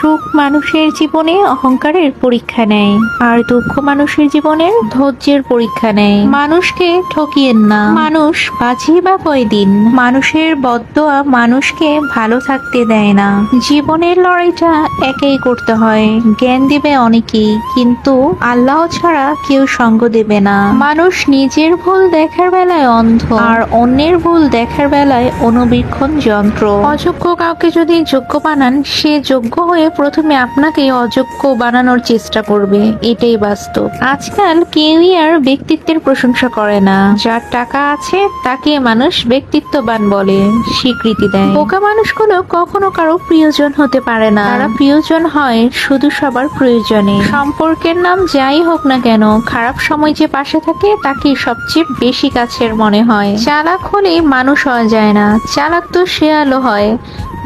সুখ মানুষের জীবনে অহংকারের পরীক্ষা নেয়, আর দুঃখ মানুষের জীবনের ধৈর্যের পরীক্ষা নেয়। মানুষকে ঠকিয়েন না, মানুষ বাঁচে বা কয়দিন। মানুষের বদদোয়া মানুষকে ভালো থাকতে দেয় না। জীবনের লড়াইটা একাই করতে হয়। জ্ঞান দিবে অনেকেই, কিন্তু আল্লাহ ছাড়া কেউ সঙ্গ দেবে না। মানুষ নিজের ভুল দেখার বেলায় অন্ধ, আর অন্যের ভুল দেখার বেলায় অনুবীক্ষণ যন্ত্র। অযোগ্য কাউকে যদি যোগ্য বানান, সে যোগ্য হয়ে প্রথমে আপনাকে অযোগ্য বানানোর চেষ্টা করবে। এটাই বাস্তব। আজকাল কেউই আর ব্যক্তিত্বের প্রশংসা করে না। যার টাকা আছে তাকে মানুষ ব্যক্তিত্ববান বলে, স্বীকৃতি দেয়। বোকা মানুষগুলো কখনো কারো প্রিয়জন হতে পারে না। তারা প্রিয়জন হয় শুধু সবার প্রয়োজনে। সম্পর্কের নাম যাই হোক না কেন, খারাপ সময় যে পাশে থাকে তাকে সবচেয়ে বেশি কাছের মনে হয়। চালাক হলে মানুষ হওয়া যায় না, চালাক তো শেয়ালও হয়।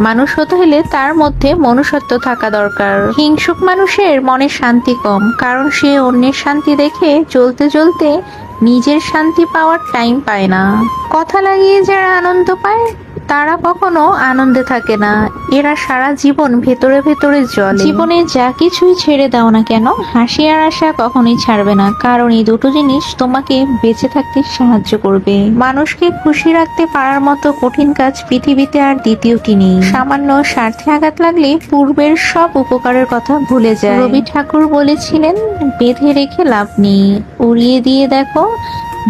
মানুষ হতে হলে তার মধ্যে মনুষ্যত্ব থাকা দরকার। হিংসুক মানুষের মনে শান্তি কম, কারণ সে অন্যের শান্তি দেখে চলতে চলতে নিজের শান্তি পাওয়ার টাইম পায় না। কথা লাগিয়ে যারা আনন্দ পায় তারা কখনো আনন্দে থাকে না। এরা সারা জীবন ভেতরে ভেতরে জ্বলে। জীবনে যা কিছুই ছেড়ে দাও না কেন, হাসি আর আশা কখনোই ছাড়বে না, কারণ এই দুটো জিনিস তোমাকে বেঁচে থাকতে সাহায্য করবে। মানুষকে খুশি রাখতে পারার মতো কঠিন কাজ পৃথিবীতে আর দ্বিতীয়টি নেই। সামান্য স্বার্থে আঘাত লাগলে পূর্বের সব উপকারের কথা ভুলে যায়। রবি ঠাকুর বলেছিলেন, বেঁধে রেখে লাভ নেই, উড়িয়ে দিয়ে দেখো,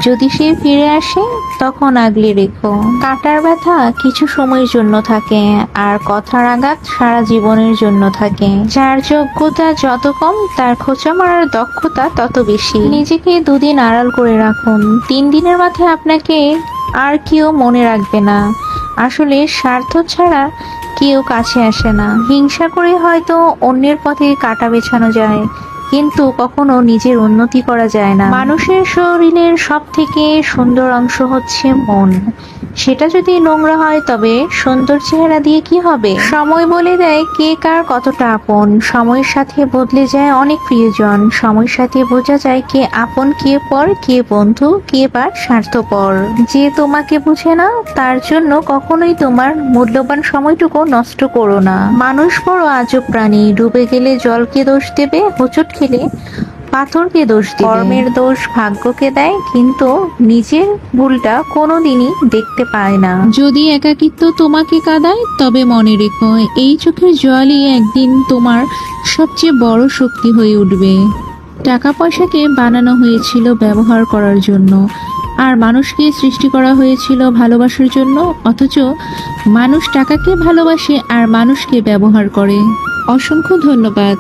যদি সে ফিরে আসে তখন আগলে রেখো। কাটার ব্যথা কিছু সময়ের জন্য থাকে, আর কথার আঘাত সারা জীবনের জন্য থাকে। যার যোগ্যতা যত কম, তার খোঁচা মারার দক্ষতা তত বেশি। নিজেকে দুদিন আড়াল করে রাখুন, 3 দিনের মাথায় আপনাকে আর কেউ মনে রাখবে না। আসলে স্বার্থ ছাড়া কেউ কাছে আসে না। হিংসা করে হয়তো অন্যের পথে কাঁটা বেছানো যায়, কিন্তু কখনো নিজের উন্নতি করা যায় না। মানুষের শরীরের সব থেকে সুন্দর অংশ হচ্ছে মন। সেটা যদি নোংরা হয় তবে সুন্দর চেহারা দিয়ে কি হবে? সময় বলে দেয় কে কার কতটা আপন। সময়ের সাথে বদলে যায় অনেক প্রিয়জন। সময়ের সাথে বোঝা যায় কে আপন, কে পর, কে বন্ধু, কে বা স্বার্থপর। যে তোমাকে বুঝে না তার জন্য কখনোই তোমার মূল্যবান সময়টুকু নষ্ট করো না। মানুষ বড় আজব প্রাণী। ডুবে গেলে জলকে দোষ দেবে, হোঁচট খেলে পাথরকে দোষ দেবে। কর্মের দোষ ভাগ্যকে দেয়, কিন্তু নিজের ভুলটা কোনোদিনই দেখতে পায় না। যদি একাকিত্ব তোমাকে কাঁদায়, তবে মনে রেখো এই চোখের জলই একদিন তোমার সবচেয়ে বড় শক্তি হয়ে উঠবে। টাকা পয়সাকে বানানো হয়েছিল ব্যবহার করার জন্য, আর মানুষকে সৃষ্টি করা হয়েছিল ভালোবাসার জন্য। অথচ মানুষ টাকাকে ভালোবাসে আর মানুষকে ব্যবহার করে। অসংখ্য ধন্যবাদ।